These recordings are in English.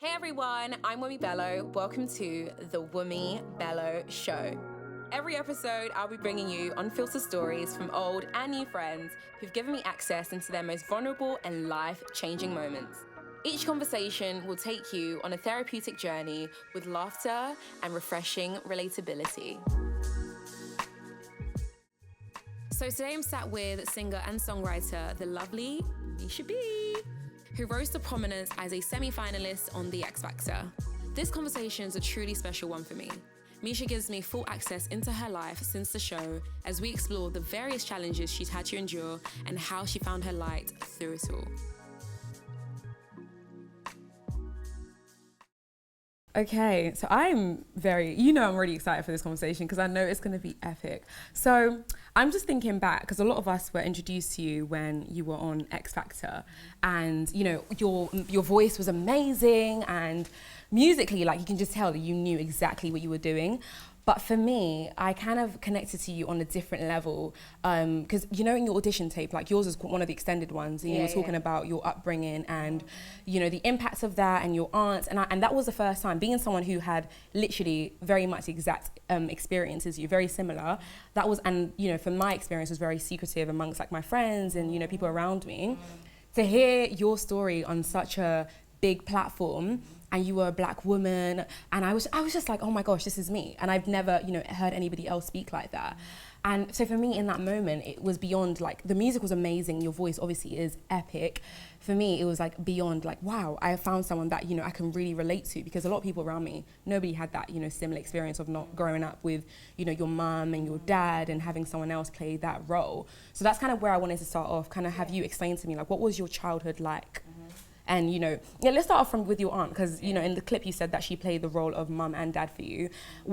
Hey everyone, I'm Wunmi Bello. Welcome to the Wunmi Bello Show. Every episode, I'll be bringing you unfiltered stories from old and new friends who've given me access into their most vulnerable and life-changing moments. Each conversation will take you on a therapeutic journey with laughter and refreshing relatability. So today I'm sat with singer and songwriter, the lovely Misha, who rose to prominence as a semi-finalist on the Xfactor. This conversation is a truly special one for me. Misha gives me full access into her life since the show as we explore the various challenges she's had to endure and how she found her light through it all. Okay, so I'm really excited for this conversation because I know it's going to be epic. So I'm just thinking back because a lot of us were introduced to you when you were on Xfactor, and your voice was amazing, and musically, like, you can just tell that you knew exactly what you were doing. But for me, I kind of connected to you on a different level because, in your audition tape, like yours is one of the extended ones, and you were talking about your upbringing and, the impacts of that and your aunts. And that was the first time, being someone who had literally very much the exact experiences, you very similar. That was, and, for my experience, was very secretive amongst like my friends and, people around me. To hear your story on such a big platform, and you were a black woman, and I was just like, oh my gosh, this is me. And I've never, heard anybody else speak like that. And so for me in that moment, it was beyond, like, the music was amazing, your voice obviously is epic. For me, it was like beyond, like, wow, I found someone that, I can really relate to, because a lot of people around me, nobody had that, similar experience of not growing up with, your mum and your dad and having someone else play that role. So that's kind of where I wanted to start off, kind of have you explain to me, like, what was your childhood like? And, let's start off with your aunt, because, in the clip you said that she played the role of mum and dad for you.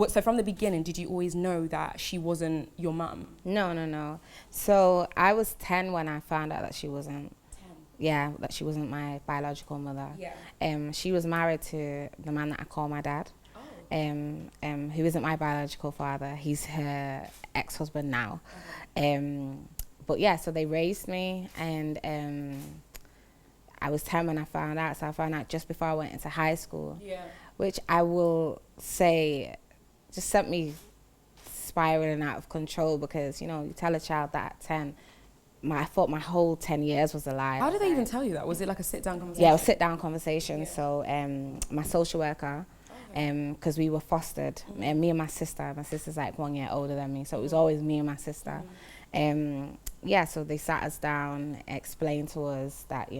So from the beginning, did you always know that she wasn't your mum? No. So I was 10 when I found out that she wasn't. 10? Yeah, that she wasn't my biological mother. Yeah. She was married to the man that I call my dad. Oh. Who isn't my biological father. He's her ex-husband now. But yeah, so they raised me, and I was 10 when I found out, so I found out just before I went into high school, which I will say just sent me spiraling out of control, because, you tell a child that at 10, I thought my whole 10 years was a lie. How did they even tell you that? Was it like a sit-down conversation? Yeah, it was a sit-down conversation. Yeah. So my social worker, because we were fostered, and me and my sister's like 1 year older than me, so it was always me and my sister. So they sat us down, explained to us that,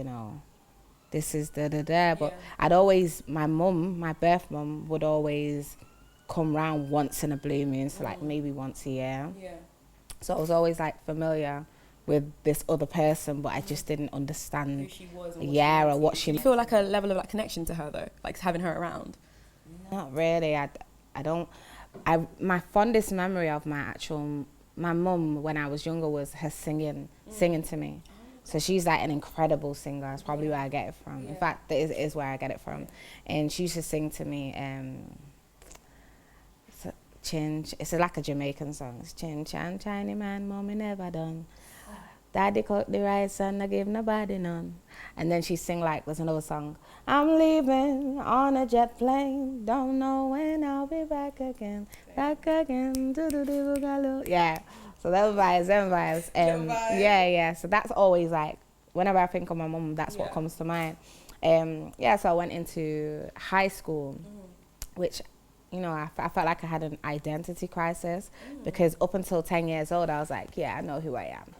this is but I'd always, my birth mum would always come round once in a blue moon, so like maybe once a year. So I was always like familiar with this other person, but I just didn't understand who she was or what she Do you feel like a level of like connection to her though, like having her around? Not really. I don't. My fondest memory of my mum when I was younger was her singing to me. So she's like an incredible singer. That's probably where I get it from. In fact, that is where I get it from. And she used to sing to me, it's like a Jamaican song. It's Chin Chan Chiny Man, Mommy never done. Daddy cooked the rice and I give nobody none. And then she sing like, there's another song. I'm leaving on a jet plane. Don't know when I'll be back again. Do-do-do-do-do-do-do. Yeah. So them vibes. Yeah. So that's always like, whenever I think of my mum, that's what comes to mind. So I went into high school, which, I felt like I had an identity crisis, because up until 10 years old, I was like, I know who I am.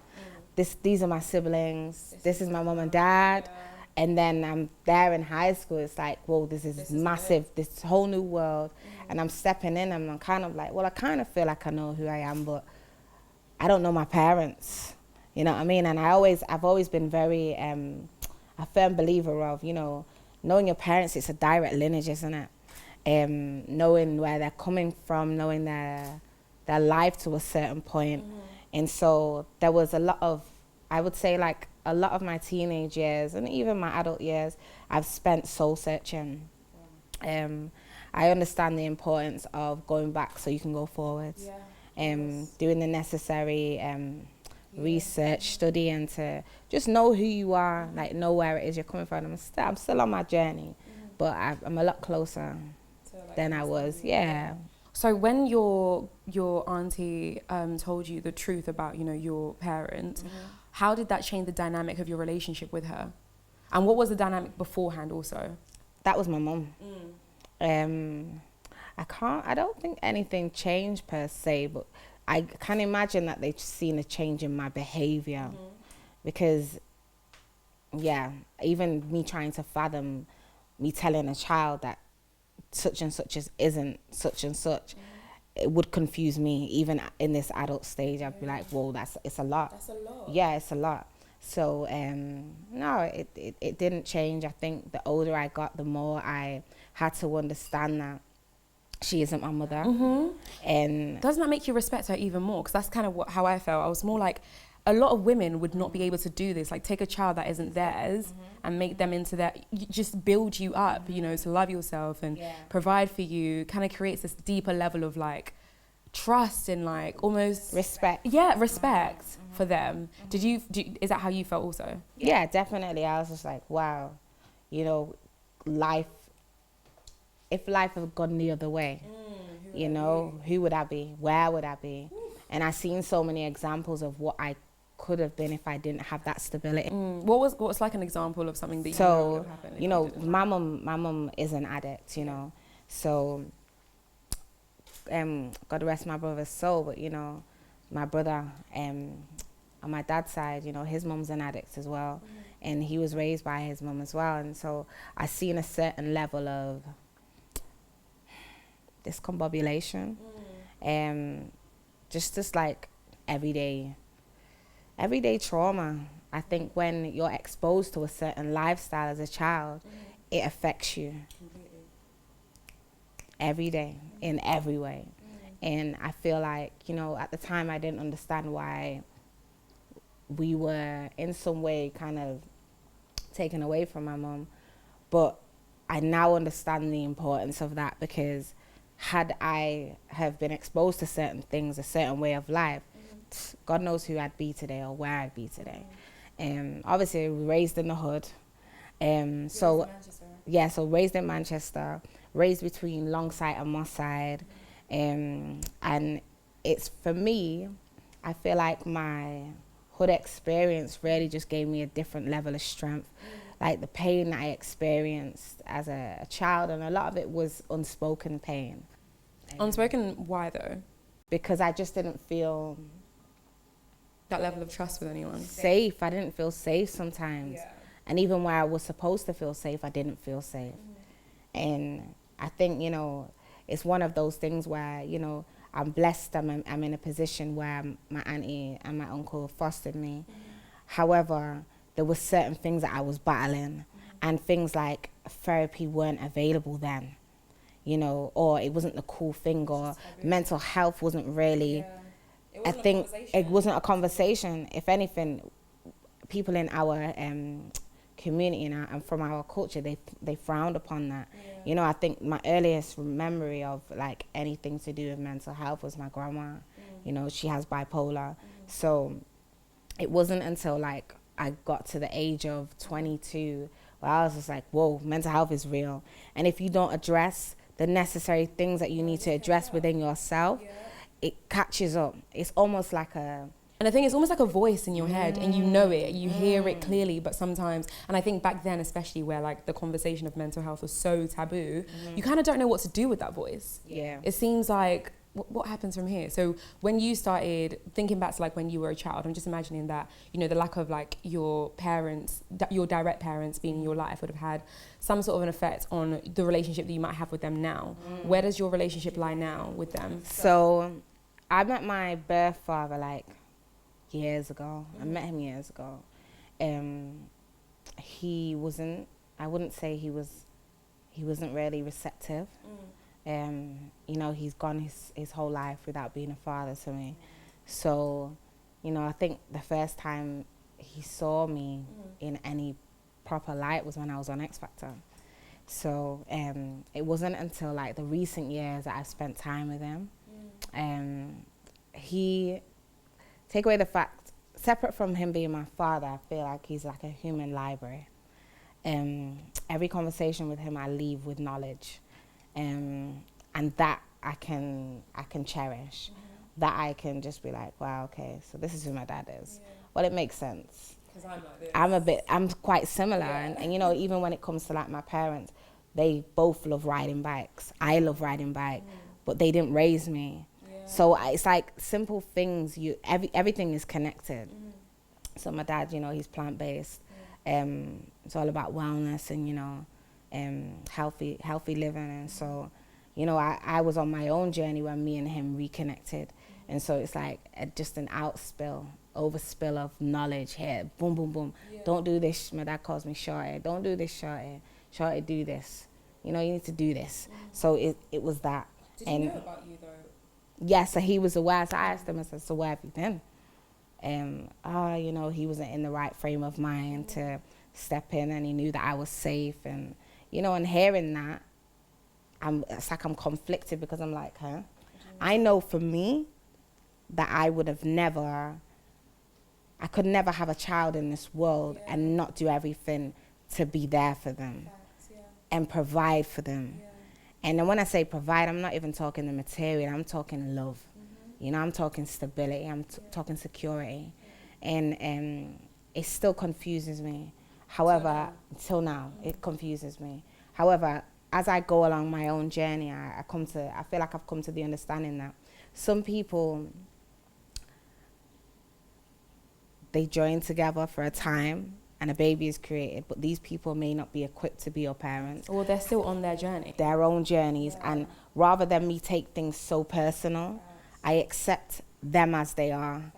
These are my siblings. This is my mum and dad. And then I'm there in high school. It's like, whoa, this is massive, this whole new world. And I'm stepping in, and I'm kind of like, well, I kind of feel like I know who I am, but I don't know my parents. You know what I mean? And I've always been very a firm believer of, knowing your parents. It's a direct lineage, isn't it? Knowing where they're coming from, knowing their life to a certain point. And so there was a lot of, I would say, like, a lot of my teenage years and even my adult years, I've spent soul searching. I understand the importance of going back so you can go forwards. Doing the necessary research, study, and to just know who you are, like know where it is you're coming from. I'm still on my journey. but I'm a lot closer than I was. Yeah. So when your auntie told you the truth about, you know, your parents, how did that change the dynamic of your relationship with her? And what was the dynamic beforehand also? That was my mum. I don't think anything changed per se, but I can imagine that they've seen a change in my behavior because, yeah, even me trying to fathom me telling a child that such and such isn't such and such, it would confuse me. Even in this adult stage, I'd be like, whoa, it's a lot. That's a lot. Yeah, it's a lot. So, no, it didn't change. I think the older I got, the more I had to understand that she isn't my mother. And doesn't that make you respect her even more? Because that's kind of how I felt. I was more like, a lot of women would not be able to do this, like take a child that isn't theirs and make them into that, just build you up, you know, to love yourself and provide for you. Kind of creates this deeper level of like trust and like almost respect. Yeah, respect for them. Is that how you felt also? Yeah, definitely. I was just like, wow, you know, if life had gone the other way, you know, who would I be? Where would I be? And I've seen so many examples of what I could have been if I didn't have that stability. What was like an example of something that you know would have happened? You know, my mum is an addict, you know, so God rest my brother's soul, but you know, my brother on my dad's side, you know, his mum's an addict as well, and he was raised by his mum as well, and so I seen a certain level of discombobulation, just like everyday trauma. I think when you're exposed to a certain lifestyle as a child, it affects you every day in every way. And I feel like, you know, at the time I didn't understand why we were in some way kind of taken away from my mum, but I now understand the importance of that, because had I have been exposed to certain things, a certain way of life, God knows who I'd be today or where I'd be today. Obviously, raised in the hood. So raised in Manchester, raised between Longsight and Moss Side. And it's, for me, I feel like my hood experience really just gave me a different level of strength. Like the pain that I experienced as a child, and a lot of it was unspoken pain. Unspoken, why though? Because I just didn't feel that level of trust with anyone. Safe. I didn't feel safe sometimes. Yeah. And even where I was supposed to feel safe, I didn't feel safe. And I think, you know, it's one of those things where, you know, I'm blessed. I'm in a position where my auntie and my uncle fostered me. However, there were certain things that I was battling, and things like therapy weren't available then, you know, or it wasn't the cool thing, or mental health wasn't really, I think it wasn't a conversation. If anything, people in our community and from our culture, they frowned upon that. You know, I think my earliest memory of like anything to do with mental health was my grandma. You know, she has bipolar. So it wasn't until like I got to the age of 22 where I was just like, whoa, mental health is real. And if you don't address the necessary things that you need to address within yourself, it catches up. It's almost like a... And I think it's almost like a voice in your head, and you know it, you hear it clearly, but sometimes, and I think back then especially, where like the conversation of mental health was so taboo, you kind of don't know what to do with that voice. Yeah. It seems like, what happens from here? So when you started thinking back to like when you were a child, I'm just imagining that, you know, the lack of like your parents, your direct parents being in your life would have had some sort of an effect on the relationship that you might have with them now. Where does your relationship lie now with them? So I met my birth father like years ago. I met him years ago. He wasn't, I wouldn't say he wasn't really receptive. You know, he's gone his whole life without being a father to me. So, you know, I think the first time he saw me in any proper light was when I was on Xfactor. So it wasn't until like the recent years that I've spent time with him. Take away the fact, separate from him being my father, I feel like he's like a human library. every conversation with him I leave with knowledge, and that I can cherish. That I can just be like, wow, okay, so this is who my dad is. Well, it makes sense. Because I'm like this. I'm quite similar, and you know, even when it comes to like my parents, they both love riding bikes. I love riding bike, but they didn't raise me. So it's like simple things. Everything is connected. So my dad, you know, he's plant-based. It's all about wellness and, you know, healthy living. And so, you know, I was on my own journey when me and him reconnected. And so it's like just an overspill of knowledge here. Boom, boom, boom. Don't do this. My dad calls me Shorty. Don't do this, Shorty. Shorty, do this. You know, you need to do this. So it was that. Did he know about you, though? Yes, so he was aware. So I asked him, I said, so where have you been? You know, he wasn't in the right frame of mind to step in, and he knew that I was safe. And, you know, and hearing that, it's like I'm conflicted, because I'm like, huh? I know for me that I could never have a child in this world and not do everything to be there for them and provide for them. And then when I say provide, I'm not even talking the material, I'm talking love. You know, I'm talking stability, I'm talking security. And it still confuses me. However, till now, it confuses me. However, as I go along my own journey, I feel like I've come to the understanding that some people, they join together for a time and a baby is created, but these people may not be equipped to be your parents. Or they're still on their journey. Their own journeys. And rather than me take things so personal, I accept them as they are.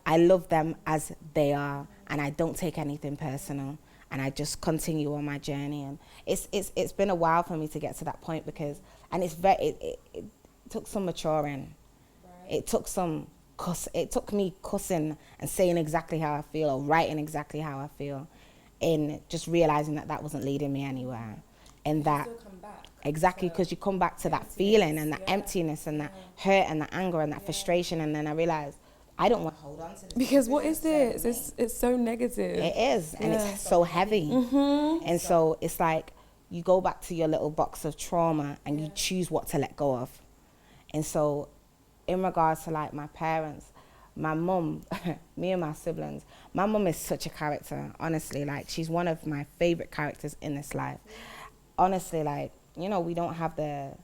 I love them as they are, and I don't take anything personal, and I just continue on my journey. And it's been a while for me to get to that point, because, and it took some maturing. It took me cussing and saying exactly how I feel, or writing exactly how I feel, and just realizing that wasn't leading me anywhere. And that still come back. exactly, because you come back to that feeling and that emptiness and that hurt and that anger and that frustration, and then I realized I don't want to hold on to this. Because what is this? It's so negative. It is, and it's so heavy. And so it's like you go back to your little box of trauma and you choose what to let go of. And so in regards to like my parents, my mum, me and my siblings, my mum is such a character, honestly. Like, she's one of my favorite characters in this life. Honestly, like, you know, we don't have the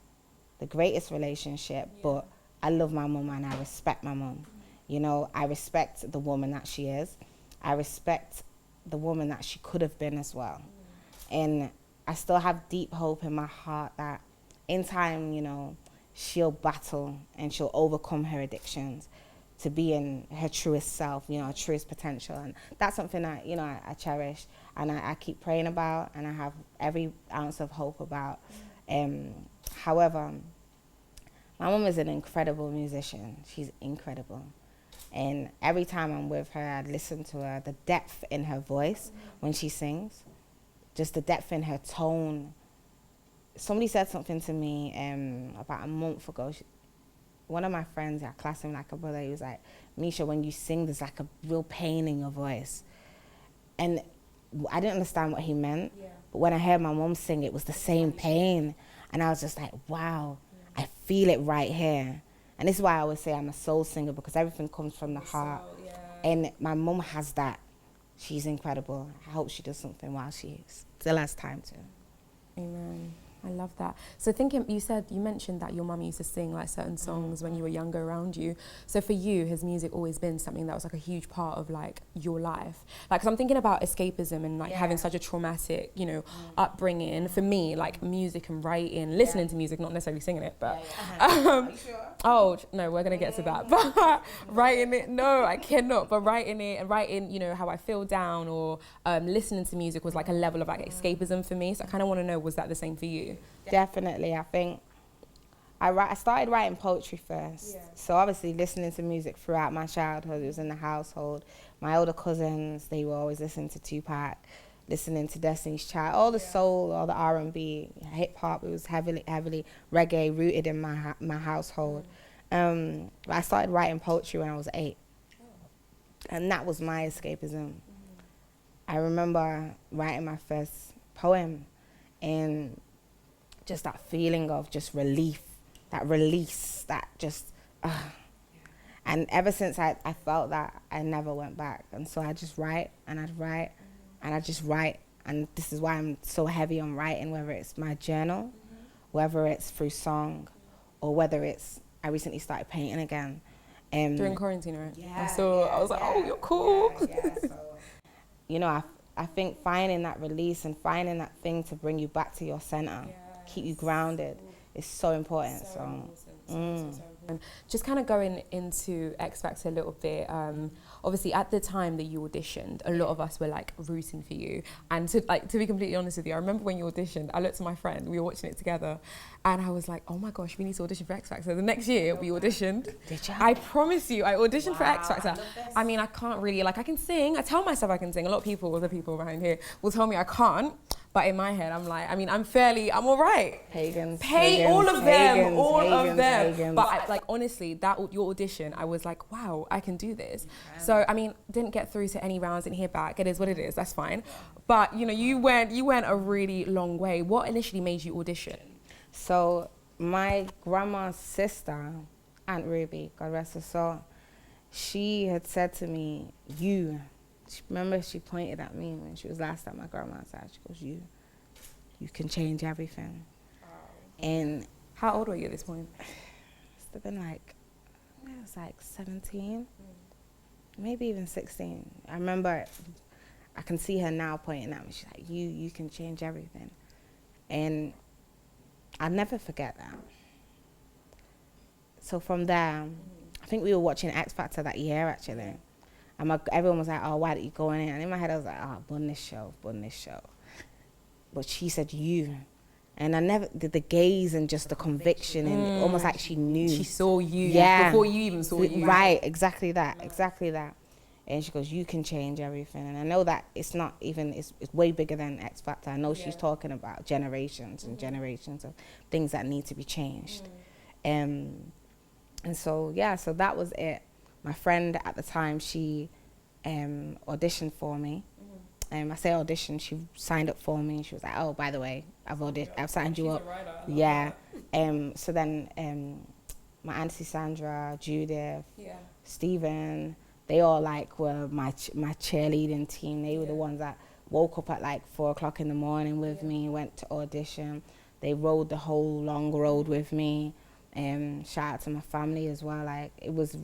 greatest relationship, but I love my mum and I respect my mum. You know, I respect the woman that she is. I respect the woman that she could have been as well. And I still have deep hope in my heart that in time, you know, she'll battle and she'll overcome her addictions to be in her truest self, you know, her truest potential. And that's something that, you know, I cherish and I keep praying about, and I have every ounce of hope about. However, my mum is an incredible musician. She's incredible. And every time I'm with her, I listen to her, the depth in her voice when she sings, just the depth in her tone. Somebody said something to me about a month ago. One of my friends, I class him like a brother, he was like, Misha, when you sing, there's like a real pain in your voice. And I didn't understand what he meant, but when I heard my mum sing, it was the same pain. And I was just like, wow, I feel it right here. And this is why I always say I'm a soul singer, because everything comes from the heart. And my mum has that. She's incredible. I hope she does something while she still has time to. Amen. I love that. So you mentioned that your mum used to sing like certain songs when you were younger around you. So for you, has music always been something that was like a huge part of like your life? Like, 'cause I'm thinking about escapism and like having such a traumatic, you know, upbringing. For me, like music and writing, listening to music, not necessarily singing it, but Are you sure? oh no, we're gonna get to that. But writing it, no, I cannot. But writing it and writing, you know, how I feel down, or listening to music was like a level of like escapism for me. So I kind of want to know, was that the same for you? Definitely. I think I started writing poetry first. So obviously listening to music throughout my childhood, it was in the household. My older cousins, they were always listening to Tupac, listening to Destiny's Child, all the soul, all the R&B, hip hop. It was heavily reggae rooted in my household. But I started writing poetry when I was 8, and that was my escapism. I remember writing my first poem, and just that feeling of just relief, that release, that just, and ever since I felt that, I never went back. And so I just write, and I'd write, and I just write. And this is why I'm so heavy on writing, whether it's my journal, whether it's through song, or whether it's, I recently started painting again. During quarantine, right? Yeah. I was like, oh, you're cool. So, you know, I think finding that release and finding that thing to bring you back to your center, keep you grounded, is so important. So just kind of going into X Factor a little bit. Obviously, at the time that you auditioned, a lot of us were like rooting for you. And to be completely honest with you, I remember when you auditioned, I looked at my friend, we were watching it together, and I was like, oh my gosh, we need to audition for X Factor. The next year, we auditioned. Did you? I promise you, I auditioned for X Factor. I mean, I can't really, like, I can sing. I tell myself I can sing. A lot of people, other people around here, will tell me I can't. But in my head, I'm like, I mean, I'm all right. Pagans. All of them. Pagans. But honestly, your audition, I was like, wow, I can do this. So, I mean, didn't get through to any rounds, didn't hear back. It is what it is, that's fine. But, you know, you went a really long way. What initially made you audition? So my grandma's sister, Aunt Ruby, God rest her soul, she had said to me, remember she pointed at me when she was last at my grandma's house. She goes, you can change everything. And how old were you at this point? Must have been like, it was like 17, maybe even 16. I remember, I can see her now pointing at me. She's like, you can change everything. And I'll never forget that. So from there, I think we were watching X Factor that year, actually. And everyone was like, oh, why did you go in it? And in my head, I was like, oh, bun this show. But she said, you. And I never did the gaze and just the conviction and almost like she knew. She saw you before you even saw you. Right, exactly that. And she goes, you can change everything. And I know that it's not even, it's way bigger than X Factor. I know she's talking about generations and generations of things that need to be changed. And so, so that was it. My friend at the time, she auditioned for me. I say audition, she signed up for me. She was like, oh, by the way, I've signed you up. Yeah. So then my auntie Sandra, Judith, Stephen, they all like were my cheerleading team. They were the ones that woke up at like 4 o'clock in the morning with me, went to audition. They rode the whole long road with me. Shout out to my family as well. Like, it was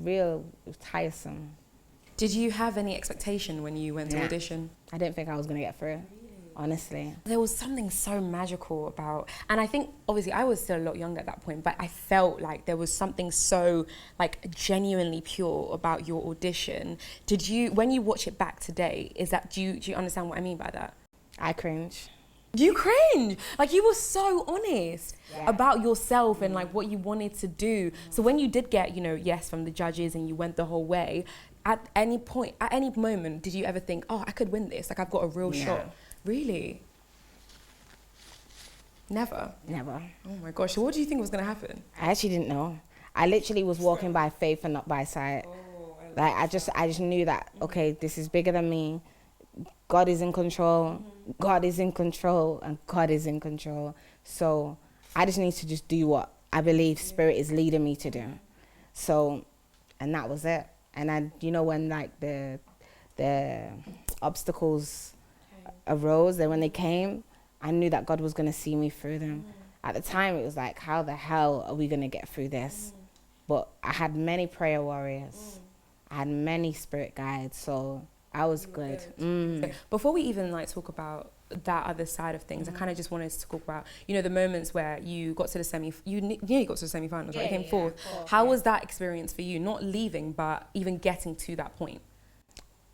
tiresome. Did you have any expectation when you went to audition? I didn't think I was going to get through, honestly. There was something so magical about, and I think, obviously, I was still a lot younger at that point, but I felt like there was something so, like, genuinely pure about your audition. Did you, when you watch it back today, do you understand what I mean by that? I cringe. You cringe. Like, you were so honest about yourself and, like, what you wanted to do. So when you did get, yes from the judges and you went the whole way, at any moment, did you ever think, oh, I could win this? Like, I've got a real shot. Really? Never? Never. Oh my gosh. So what do you think was going to happen? I actually didn't know. I literally was walking by faith and not by sight. Like, I just knew that, okay, this is bigger than me. God is in control. God is in control, and God is in control. So I just need to just do what I believe Spirit is leading me to do. So, and that was it. And when like the obstacles arose, and when they came, I knew that God was going to see me through them. At the time, it was like, how the hell are we going to get through this? But I had many prayer warriors. I had many spirit guides, so I was good. Before we even talk about that other side of things, I kind of just wanted to talk about, the moments where you got to the you nearly got to the semi-finals, right? You came fourth. How was that experience for you? Not leaving, but even getting to that point.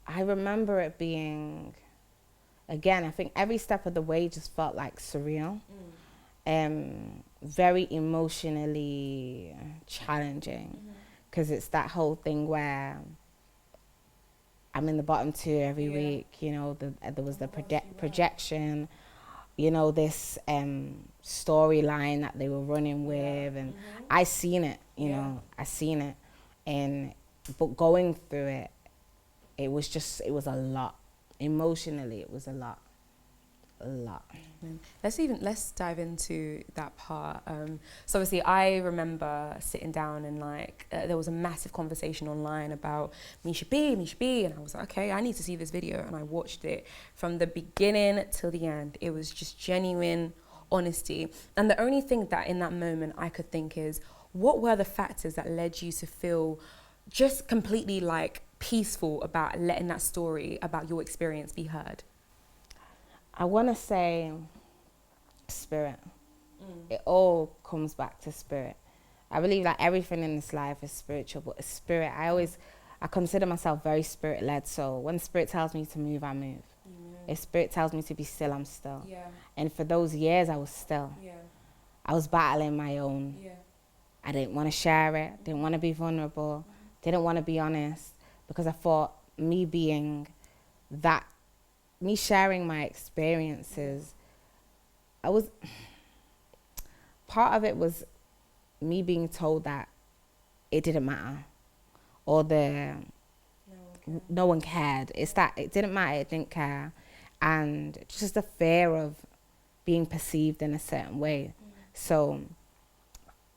I remember it being, again, I think every step of the way just felt like surreal. Very emotionally challenging, because it's that whole thing where I'm in the bottom 2 every week, there was the projection, this storyline that they were running with, and I seen it, I seen it, but going through it, it was a lot. Emotionally, it was a lot. a lot. Let's dive into that part. So obviously I remember sitting down and like there was a massive conversation online about Misha B, and I was like, okay, I need to see this video, and I watched it from the beginning till the end. It was just genuine honesty, and the only thing that in that moment I could think is, what were the factors that led you to feel just completely like peaceful about letting that story about your experience be heard? I want to say spirit. It all comes back to spirit. I believe that everything in this life is spiritual, but it's spirit. I consider myself very spirit led. So when spirit tells me to move, I move. If spirit tells me to be still, I'm still. And for those years, I was still. I was battling my own. I didn't want to share it. Didn't want to be vulnerable. Didn't want to be honest, because I thought me sharing my experiences, part of it was me being told that it didn't matter, or no one cared. It's that it didn't matter, it didn't care, and just the fear of being perceived in a certain way. So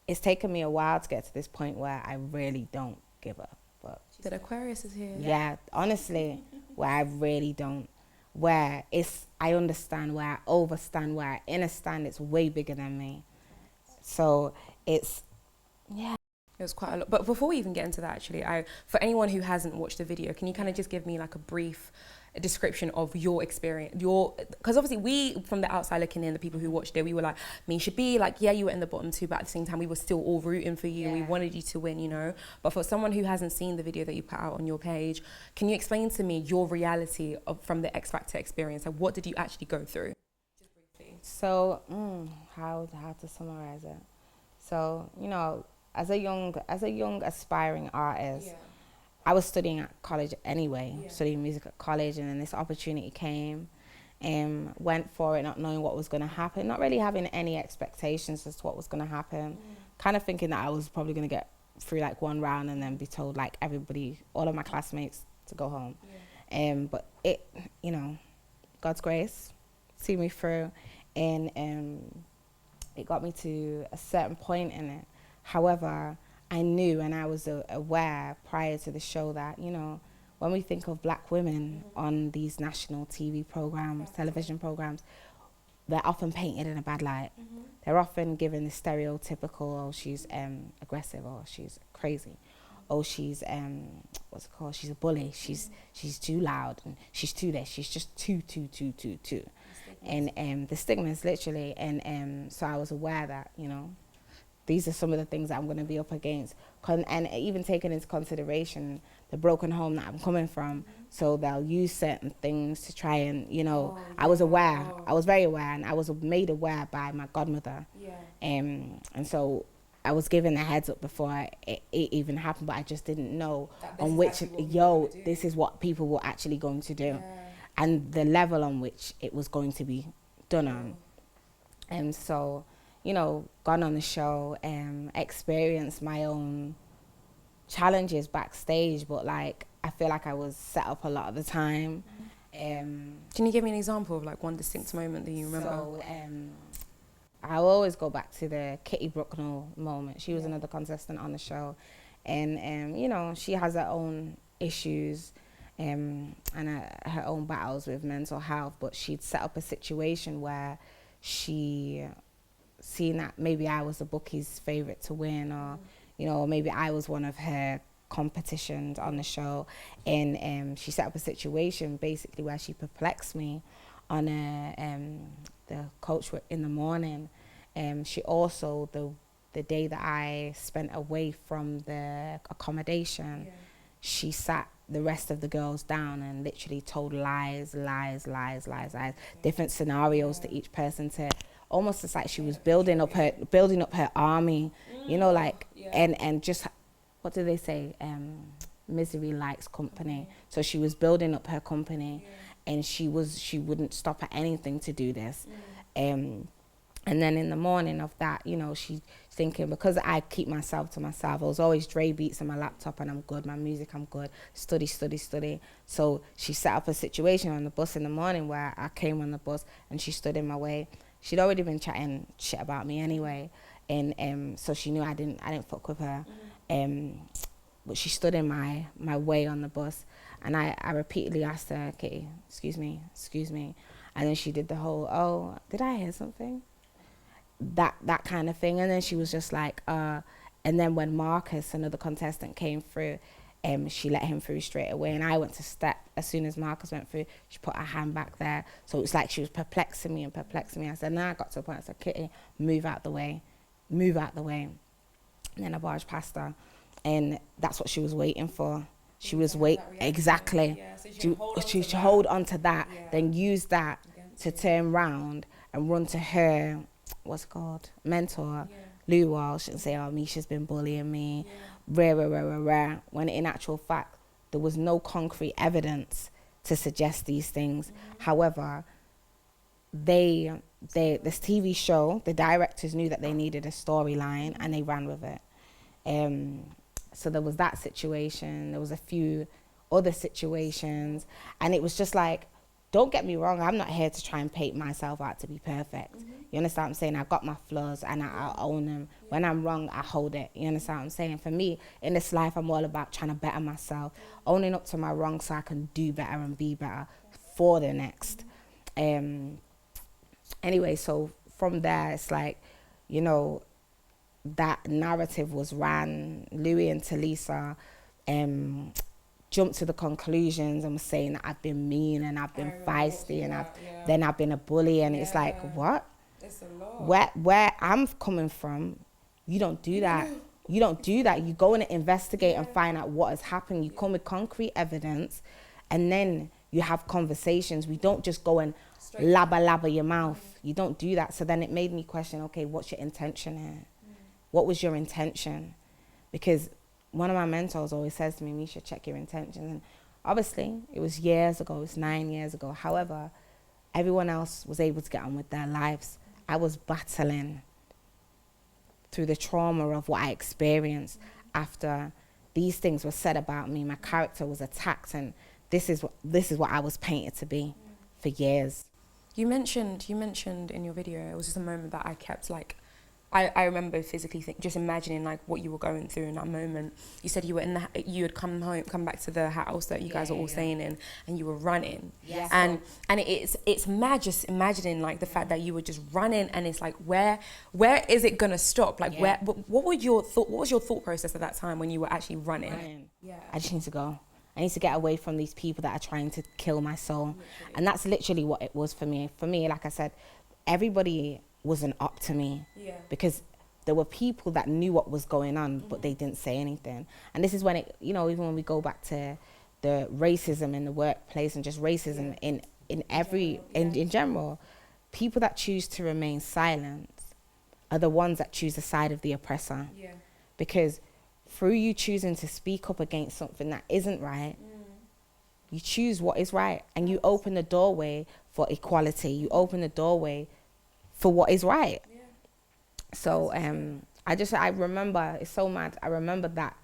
it's taken me a while to get to this point where I really don't give a fuck. That Aquarius is here. Yeah, honestly, where I really don't. Where I understand, where I overstand, where I understand it's way bigger than me. So it's, yeah. It was quite a lot. But before we even get into that, actually, for anyone who hasn't watched the video, can you kind of just give me like a brief description of your experience? Because obviously we, from the outside looking in, the people who watched it, we were like, Misha B, like, yeah, you were in the bottom two, but at the same time, we were still all rooting for you. Yeah. We wanted you to win, you know? But for someone who hasn't seen the video that you put out on your page, can you explain to me your reality from the Xfactor experience? Like, what did you actually go through? Just briefly. So, how to summarize it? So, you know, as a young aspiring artist, I was studying at college anyway, studying music at college, and then this opportunity came, and went for it, not knowing what was going to happen, not really having any expectations as to what was going to happen, kind of thinking that I was probably going to get through like one round and then be told like all of my classmates to go home. But it, you know, God's grace, see me through, and it got me to a certain point in it. However, I knew and I was aware prior to the show that, you know, when we think of black women on these national TV programs, television programs, they're often painted in a bad light. They're often given the stereotypical, oh, she's aggressive, or she's crazy, oh, she's what's it called? She's a bully. She's too loud, and she's too this. She's just too. And the stigmas, literally. And so I was aware that, you know, these are some of the things that I'm going to be up against, and even taking into consideration the broken home that I'm coming from. So they'll use certain things to try and, you know, I was aware. I was very aware, and I was made aware by my godmother. And so I was given a heads up before it even happened, but I just didn't know on which, this is what people were actually going to do, and the level on which it was going to be done on. And so, you know, gone on the show, experienced my own challenges backstage, but like I feel like I was set up a lot of the time. Can you give me an example of like one distinct moment that you remember? So I always go back to the Kitty Brucknell moment. She was another contestant on the show, and you know, she has her own issues and her own battles with mental health, but she'd set up a situation where she seen that maybe I was the bookie's favorite to win, or you know, maybe I was one of her competitions on the show, and she set up a situation basically where she perplexed me on the coach in the morning. She also, the day that I spent away from the accommodation, she sat the rest of the girls down and literally told lies, different scenarios to each person, to almost, it's like she was building up her army, you know, like, and just, what do they say? Misery likes company. So she was building up her company, and she wouldn't stop at anything to do this. And then in the morning of that, you know, she's thinking, because I keep myself to myself, I was always Dre beats on my laptop and I'm good, my music, I'm good, study, study, study. So she set up a situation on the bus in the morning where I came on the bus and she stood in my way. She'd already been chatting shit about me anyway. And so she knew I didn't fuck with her. But she stood in my way on the bus. And I repeatedly asked her, okay, excuse me. And then she did the whole, oh, did I hear something? That kind of thing. And then she was just like, and then when Marcus, another contestant, came through, she let him through straight away. And I went to step as soon as Marcus went through. She put her hand back there. So it was like she was perplexing me. I said, now I got to a point, I said, Kitty, move out the way. And then I barged past her. And that's what she was waiting for. She was exactly. Yeah, so she should hold on to that, then use that to turn round and run to her, what's it called, mentor, Lou Walsh, and say, oh, Misha's been bullying me, rah. When in actual fact, there was no concrete evidence to suggest these things. However, this TV show, the directors knew that they needed a storyline and they ran with it. So there was that situation. There was a few other situations. And it was just like, don't get me wrong, I'm not here to try and paint myself out to be perfect. You understand what I'm saying? I've got my flaws and I own them. When I'm wrong, I hold it. You understand what I'm saying? For me, in this life, I'm all about trying to better myself, owning up to my wrongs so I can do better and be better for the next. Anyway, so from there, it's like, you know, that narrative was ran. Louis and Talisa jumped to the conclusions and was saying that I've been mean and I've been feisty and then I've been a bully, and it's like, what? It's a lot. Where I'm coming from, you don't do that. You don't do that. You go and investigate and find out what has happened. You come with concrete evidence and then you have conversations. We don't just go and labba your mouth. You don't do that. So then it made me question, okay, what's your intention here? What was your intention? Because one of my mentors always says to me, Misha, check your intentions. And obviously, it was years ago, it was 9 years ago. However, everyone else was able to get on with their lives. I was battling through the trauma of what I experienced after these things were said about me. My character was attacked, and this is what I was painted to be for years. You mentioned in your video, it was just a moment that I kept like, I remember physically just imagining like what you were going through in that moment. You said you were you had come back to the house that you guys were all staying in, and you were running. Yes. And it's mad just imagining like the fact that you were just running, and it's like where is it gonna stop? Like what was your thought process at that time when you were actually running? Yeah. I just need to go. I need to get away from these people that are trying to kill my soul. Literally. And that's literally what it was for me. For me, like I said, everybody wasn't up to me because there were people that knew what was going on, but they didn't say anything. And this is when it, you know, even when we go back to the racism in the workplace and just racism in general, people that choose to remain silent are the ones that choose the side of the oppressor. Because through you choosing to speak up against something that isn't right, you choose what is right, and you open the doorway for equality. You open the doorway for what is right. So I remember, it's so mad, I remember that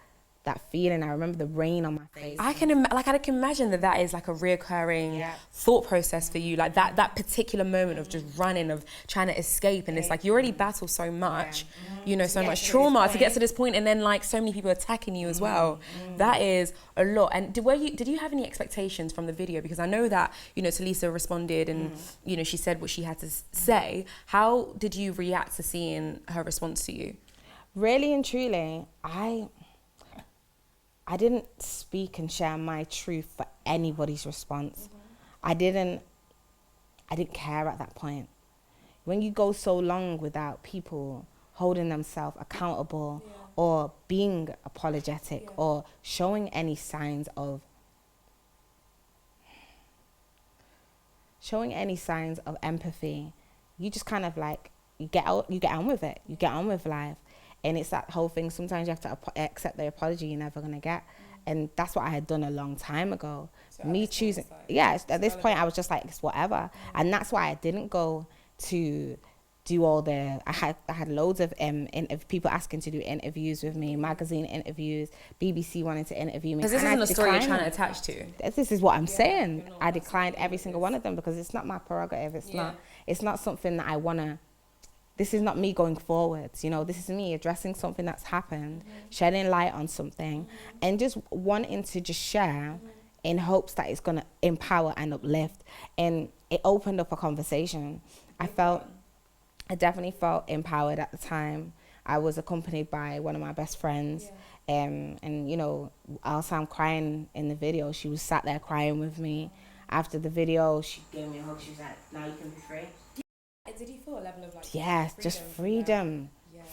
feeling. I remember the rain on my face. I can imagine that is like a reoccurring thought process for you, like that particular moment of just running, of trying to escape, and it's like you already battle so much, you know, so much trauma to get to this point, and then like so many people attacking you as well. That is a lot. And did you have any expectations from the video? Because I know that, you know, Talisa responded and you know, she said what she had to say. How did you react to seeing her response to you? Really and truly, I didn't speak and share my truth for anybody's response. I didn't care at that point. When you go so long without people holding themselves accountable or being apologetic or showing any signs of empathy, you just kind of like, you get on with it. You get on with life. And it's that whole thing, sometimes you have to accept the apology you're never going to get. And that's what I had done a long time ago. So me choosing, at this point I was just like, it's whatever. And that's why I didn't go to do all the, I had loads of people asking to do interviews with me, magazine interviews, BBC wanting to interview me. Because this isn't a story you're trying to attach to. This is what I'm saying. I declined every single one of them because it's not my prerogative. It's not something that I want to, this is not me going forwards, you know, this is me addressing something that's happened, shedding light on something, and just wanting to just share in hopes that it's going to empower and uplift. And it opened up a conversation. I definitely felt empowered at the time. I was accompanied by one of my best friends. And, you know, also I'm crying in the video. She was sat there crying with me. After the video, she gave me a hug. She was like, now you can be free. Did you feel a level of like yes, freedom, just freedom,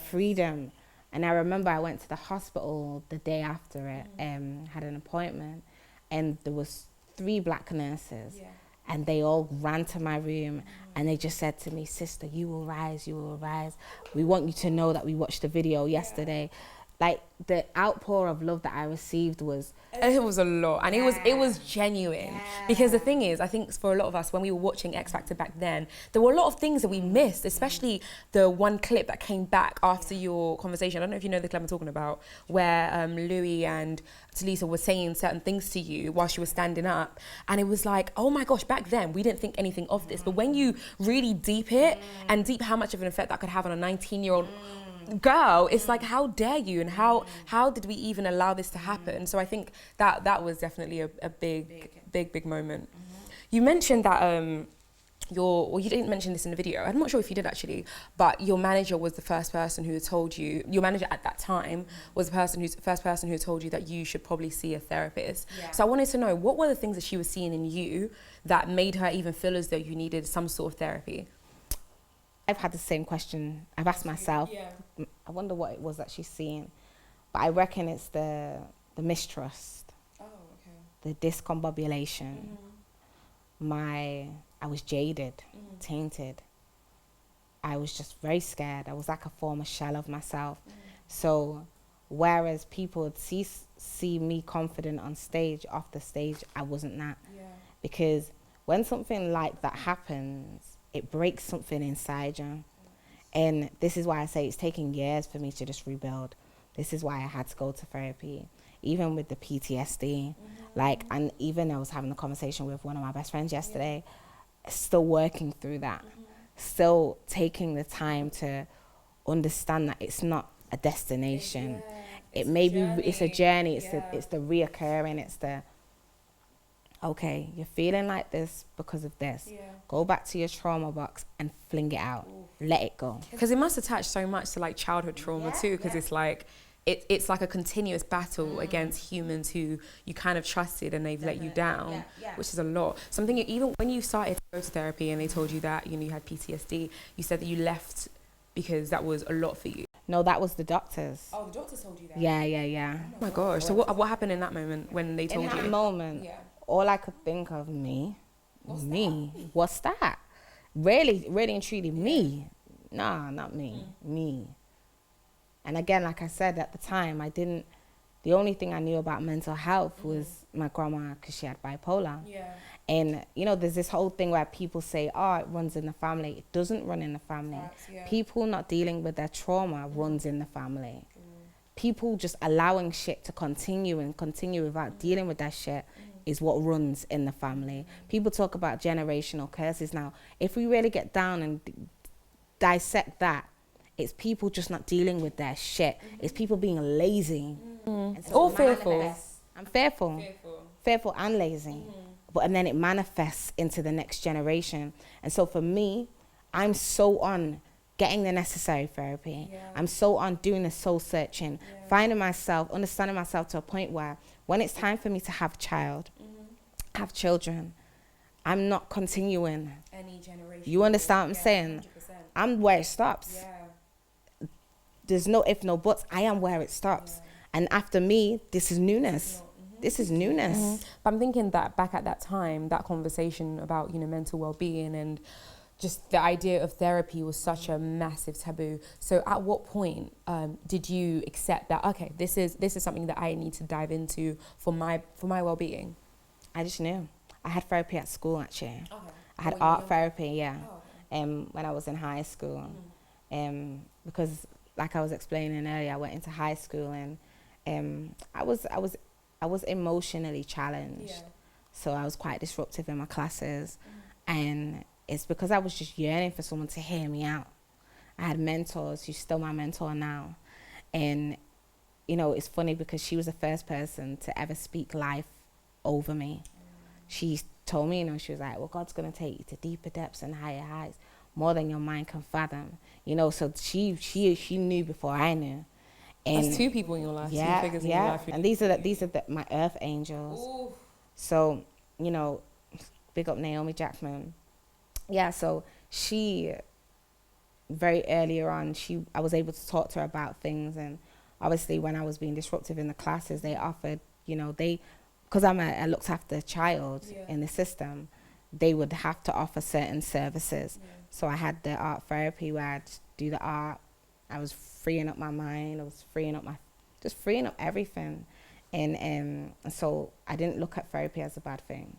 freedom. And I remember I went to the hospital the day after it, had an appointment, and there was 3 black nurses. And they all ran to my room and they just said to me, sister, you will rise, you will rise. We want you to know that we watched the video yesterday. Like the outpour of love that I received was... It was a lot, and it was genuine. Because the thing is, I think for a lot of us, when we were watching X Factor back then, there were a lot of things that we missed, especially the one clip that came back after your conversation. I don't know if you know the clip I'm talking about, where Louis and Talisa were saying certain things to you while she was standing up, and it was like, oh my gosh, back then we didn't think anything of this, but when you really deep it and deep how much of an effect that could have on a 19-year-old girl, it's like, how dare you, and how did we even allow this to happen? So I think that was definitely a big moment. You mentioned that well, you didn't mention this in the video. I'm not sure if you did actually, but your manager was the first person who told you, your manager at that time was the first person who told you that you should probably see a therapist. So I wanted to know, what were the things that she was seeing in you that made her even feel as though you needed some sort of therapy? I've had the same question. I've asked myself, I wonder what it was that she's seeing. But I reckon it's the mistrust, the discombobulation. I was jaded, tainted. I was just very scared. I was like a former shell of myself. So whereas people would see me confident on stage, off the stage, I wasn't that. Because when something like that happens, it breaks something inside you. And this is why I say it's taken years for me to just rebuild. This is why I had to go to therapy, even with the PTSD. And even I was having a conversation with one of my best friends yesterday, still working through that, still taking the time to understand that it's not a destination. It's a journey, it's the reoccurring, it's the, okay, you're feeling like this because of this. Go back to your trauma box and fling it out. Let it go. Because it must attach so much to like childhood trauma too, because it's like, it's like a continuous battle against humans who you kind of trusted and they've let you down, which is a lot. Something, even when you started to go to therapy and they told you that, you know, you had PTSD, you said that you left because that was a lot for you. No, that was the doctors. Oh, the doctors told you that? Yeah. Oh my gosh. So what happened in that moment when they told you? In that moment, all I could think of, what's that? Really and truly, me. Nah, not me, me. And again, like I said, at the time, the only thing I knew about mental health was my grandma, because she had bipolar. And, you know, there's this whole thing where people say, oh, it runs in the family. It doesn't run in the family. People not dealing with their trauma runs in the family. People just allowing shit to continue without dealing with that shit is what runs in the family. People talk about generational curses. Now, if we really get down and dissect that, it's people just not dealing with their shit. It's people being lazy. And so or fearful. I'm fearful and lazy. And then it manifests into the next generation. And so for me, I'm so on getting the necessary therapy. I'm so on doing the soul searching, finding myself, understanding myself to a point where when it's time for me to have have children, I'm not continuing. Any generation. You understand what I'm saying? 100%. I'm where it stops. There's no if, no buts. I am where it stops. And after me, this is newness. This is newness. But I'm thinking that back at that time, that conversation about, you know, mental well-being and just the idea of therapy was such a massive taboo. So at what point did you accept that, okay, this is something that I need to dive into for my well-being? I just knew. I had therapy at school, actually. I had art therapy, when I was in high school. Because like I was explaining earlier, I went into high school and I was emotionally challenged. Yeah. So I was quite disruptive in my classes. And it's because I was just yearning for someone to hear me out. I had mentors who's still my mentor now. And, you know, it's funny because she was the first person to ever speak life over me. She told me, you know, she was like, well, God's going to take you to deeper depths and higher heights, more than your mind can fathom. You know, so she knew before I knew. And that's two people in your life, yeah, two figures in yeah. your life. And these are my earth angels. Ooh. So, you know, big up Naomi Jackman. Yeah, so she, very earlier on, I was able to talk to her about things. And obviously when I was being disruptive in the classes, they offered, you know, because I'm a looked after child in the system, they would have to offer certain services. So I had the art therapy where I'd do the art. I was freeing up my mind. I was freeing up everything. And so I didn't look at therapy as a bad thing.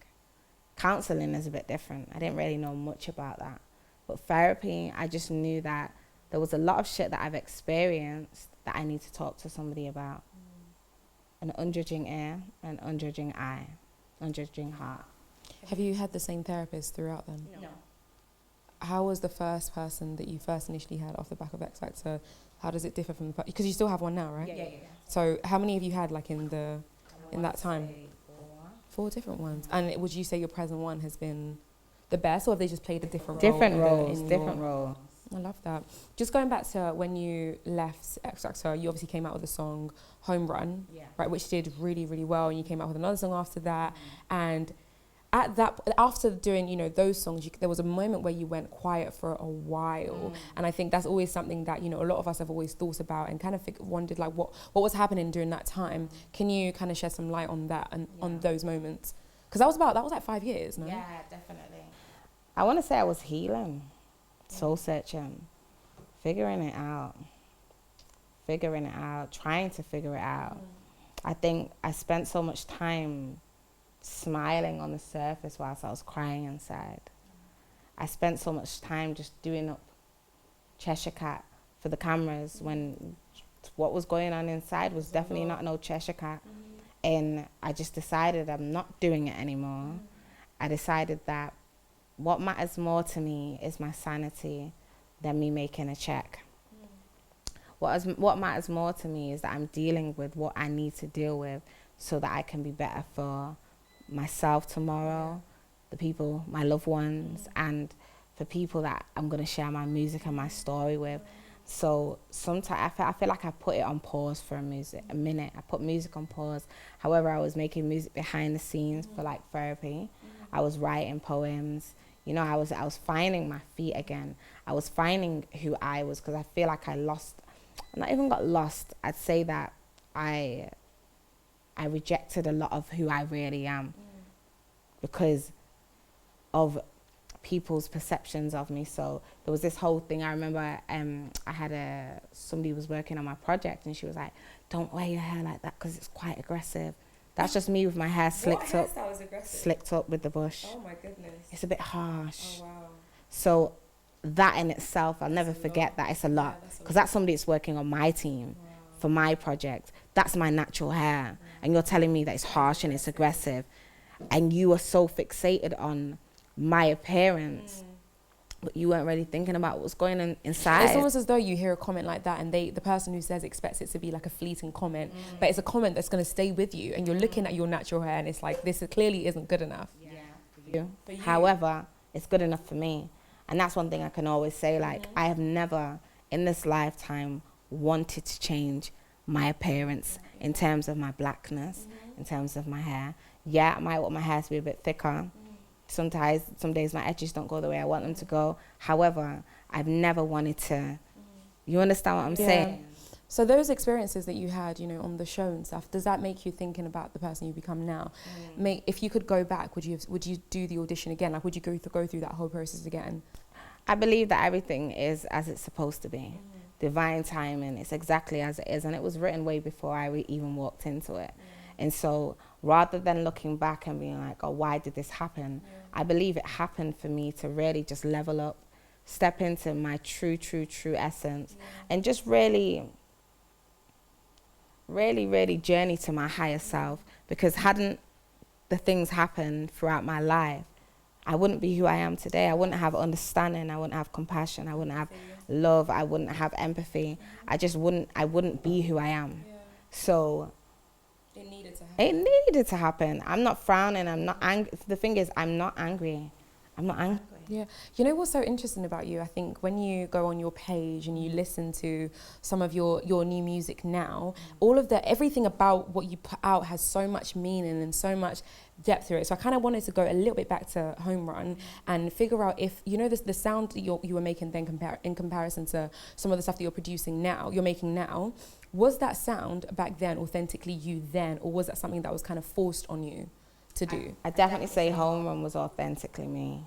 Counseling is a bit different. I didn't really know much about that. But therapy, I just knew that there was a lot of shit that I've experienced that I need to talk to somebody about. An unjudging ear, an unjudging eye, unjudging heart. Have you had the same therapist throughout then? No. How was the first person that you first initially had off the back of Xfactor? How does it differ from the... Because you still have one now, right? Yeah. So how many have you had, like, in that time? 4 different ones. And would you say your present one has been the best, or have they just played a different role? Different roles. I love that. Just going back to when you left Xfactor, you obviously came out with the song Home Run, right, which did really, really well, and you came out with another song after that. And after doing, you know, those songs, there was a moment where you went quiet for a while. And I think that's always something that, you know, a lot of us have always thought about and kind of wondered, like, what was happening during that time. Can you kind of shed some light on that and on those moments? Because that was like 5 years, no? Yeah, definitely. I want to say I was healing, soul searching, figuring it out, trying to figure it out. I think I spent so much time smiling on the surface whilst I was crying inside. I spent so much time just doing up Cheshire Cat for the cameras when what was going on inside was definitely not no Cheshire Cat. And I just decided I'm not doing it anymore. I decided that what matters more to me is my sanity than me making a check. What matters more to me is that I'm dealing with what I need to deal with so that I can be better for myself tomorrow, the people, my loved ones, and for people that I'm going to share my music and my story with. So sometimes I feel like I put it on pause for a minute. I put music on pause. However, I was making music behind the scenes for like therapy. I was writing poems. You know, I was finding my feet again. I was finding who I was, because I feel like I not even got lost. I'd say that I rejected a lot of who I really am because of people's perceptions of me. So there was this whole thing. I remember I had somebody was working on my project, and she was like, "Don't wear your hair like that because it's quite aggressive." That's just me with my hair slicked up. What hairstyle is aggressive? Slicked up with the bush. Oh my goodness. It's a bit harsh. Oh wow. So that in itself, I'll never forget that. It's a lot, because that's somebody that's working on my team for my project. That's my natural hair, and you're telling me that it's harsh and it's aggressive, and you are so fixated on my appearance, but you weren't really thinking about what's going on inside. It's almost as though you hear a comment like that, and the person who says expects it to be like a fleeting comment, but it's a comment that's going to stay with you, and you're looking at your natural hair, and it's like, this clearly isn't good enough. For you. However, it's good enough for me. And that's one thing I can always say, like, I have never in this lifetime wanted to change my appearance in terms of my blackness, in terms of my hair. Yeah, I might want my hair to be a bit thicker. Sometimes, some days my edges don't go the way I want them to go. However, I've never wanted to, you understand what I'm saying? So those experiences that you had, you know, on the show and stuff, does that make you thinking about the person you become now? If you could go back, would you do the audition again? Like, would you go through that whole process again? I believe that everything is as it's supposed to be. Divine timing, it's exactly as it is. And it was written way before I even walked into it. And so rather than looking back and being like, oh, why did this happen? I believe it happened for me to really just level up, step into my true essence, and just really journey to my higher self. Because hadn't the things happened throughout my life, I wouldn't be who I am today. I wouldn't have understanding. I wouldn't have compassion. I wouldn't have love. I wouldn't have empathy. I wouldn't be who I am. So it needed to happen. I'm not frowning. I'm not angry. The thing is, I'm not angry. I'm not angry. Yeah. You know what's so interesting about you? I think when you go on your page and you listen to some of your new music now, everything about what you put out has so much meaning and so much depth to it. So I kind of wanted to go a little bit back to Home Run and figure out if, you know, the sound that you were making then in comparison to some of the stuff that you're making now, was that sound back then authentically you then, or was that something that was kind of forced on you to do? I definitely say Home Run was authentically me.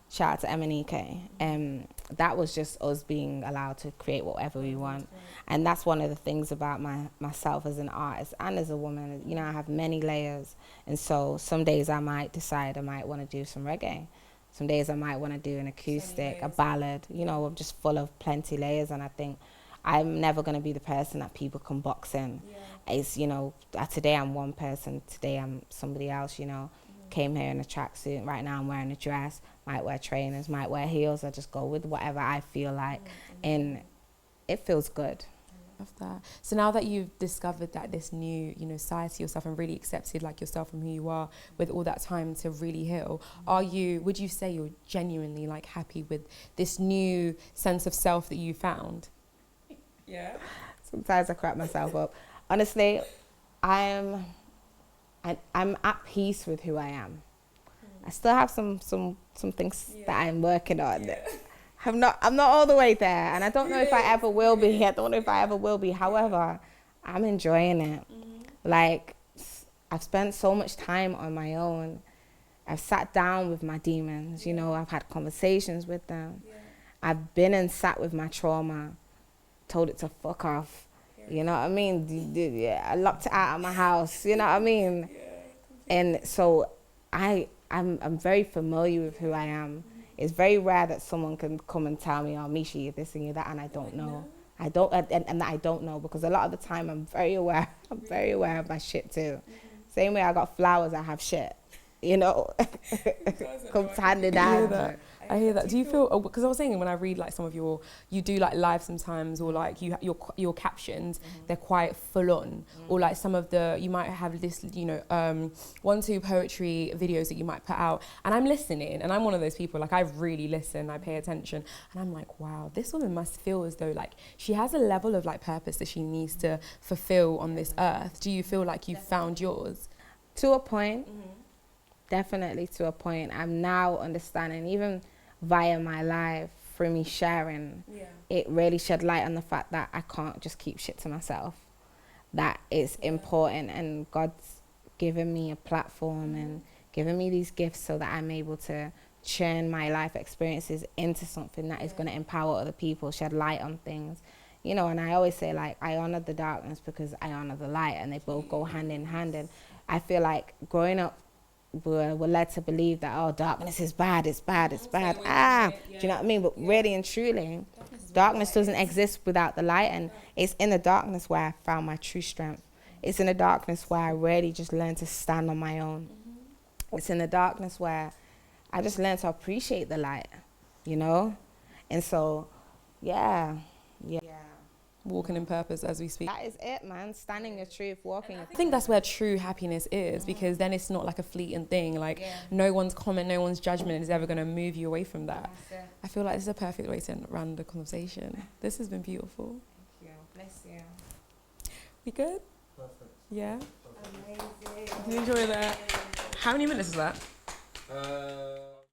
Shout out to MNEK. That was just us being allowed to create whatever we want. And that's one of the things about myself as an artist and as a woman. You know, I have many layers. And so some days I might decide I might want to do some reggae. Some days I might want to do an acoustic, a ballad. You know, I'm just full of plenty layers. And I think I'm never going to be the person that people can box in. It's, you know, today I'm one person, today I'm somebody else, you know. Came here in a tracksuit, right now I'm wearing a dress, might wear trainers, might wear heels. I just go with whatever I feel like, and it feels good. I love that. So now that you've discovered that this new, you know, side to yourself and really accepted like yourself and who you are with all that time to really heal, would you say you're genuinely like happy with this new sense of self that you found? Yeah. Sometimes I crack myself up. Honestly, I'm at peace with who I am. I still have some things that I'm working on. I'm not all the way there, and I don't know if I ever will be. I don't know if I ever will be. However, I'm enjoying it. Like, I've spent so much time on my own. I've sat down with my demons, you know, I've had conversations with them. I've been and sat with my trauma, told it to fuck off. You know what I mean? I locked it out of my house. You know what I mean? And so I'm very familiar with who I am. It's very rare that someone can come and tell me, "Oh, Misha, you're this and you're that," and I don't know. I don't know, because a lot of the time I'm very aware. I'm very aware of my shit too. Same way I got flowers, I have shit. You know, comes hand in hand. I hear that. Do you feel, because I was saying when I read like some of you do like live sometimes, or like your captions, they're quite full on, or like some of you might have this, you know, 1-2 poetry videos that you might put out, and I'm listening, and I'm one of those people, like I really listen, I pay attention, and I'm like, wow, this woman must feel as though like she has a level of like purpose that she needs to fulfill on this earth. Do you feel like you've found yours? To a point. Definitely to a point. I'm now understanding, even via my life, through me sharing, it really shed light on the fact that I can't just keep shit to myself. That it's important, and God's given me a platform and given me these gifts so that I'm able to churn my life experiences into something that is going to empower other people, shed light on things. You know, and I always say, like, I honor the darkness because I honor the light, and they both go hand in hand. And I feel like growing up, we're led to believe that, oh, darkness is bad, it's bad, it's bad. Do you know what I mean? But really and truly, darkness doesn't exist without the light, and it's in the darkness where I found my true strength. It's in the darkness where I really just learned to stand on my own. It's in the darkness where I just learned to appreciate the light, you know? And so, yeah. Walking in purpose as we speak. That is it, man. Standing your truth, walking. I think that's where true happiness is, because then it's not like a fleeting thing. Like no one's comment, no one's judgment is ever going to move you away from that. I feel like this is a perfect way to round the conversation. This has been beautiful. Thank you. Bless you. We good? Perfect. Yeah. Amazing. Did you enjoy that? How many minutes is that?